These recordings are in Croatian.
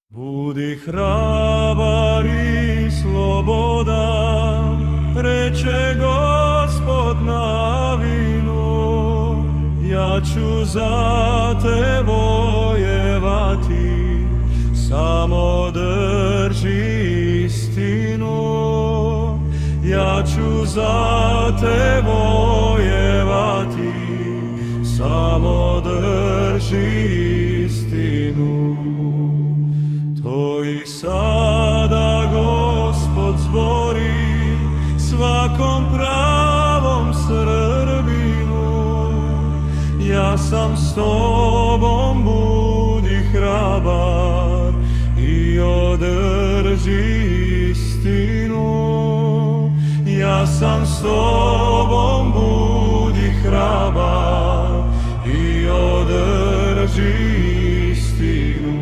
Budi hrabar i slobodan, reče Gospod na vinu, ja ću za te vojevati, samo drži istinu. Ja ću za te vojevati, samo drži istinu. To i sada Gospod zbori svakom pravom Srbinu. Ja sam s tobom, budi hrabar i održi istinu. Ja sam s tobom, budi hrabar i održi istinu.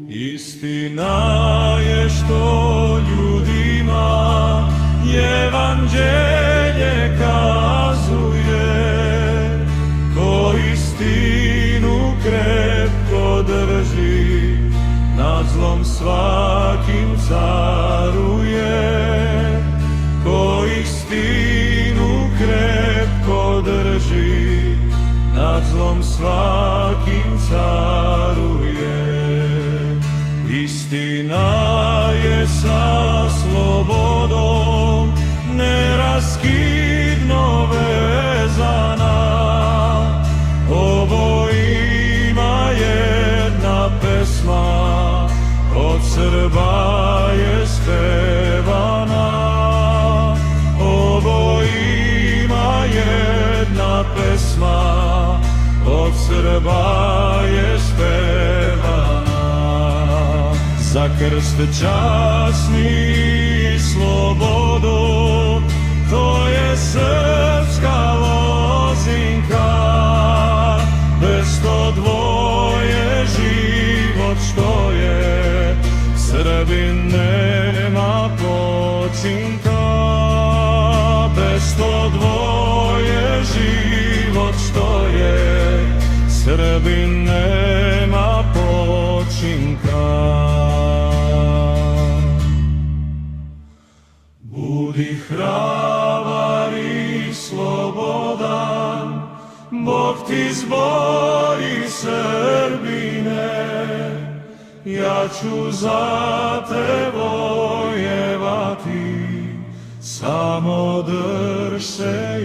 Istina je što ljudima evanđelje kazuje, ko istinu krepko drži, nad zlom svakim caruje. Ko istinu krepko drži, nad zlom svakim caruje. Istina je sa slobodom neraskidno vezana. Ovo ima jedna pesma, od Srba je spevana. Ovo ima jedna pesma, od Srba je spevana. Za krst časni i slobodu, to je srpska lozinka. Bez to dvoje život što je, Srbin nema počinka. Bez to dvoje život što je, Srbin nema počinka. Budi hrabar i slobodan, Bog ti zbori, Srbine. Ja ću za te vojevati, samo drž se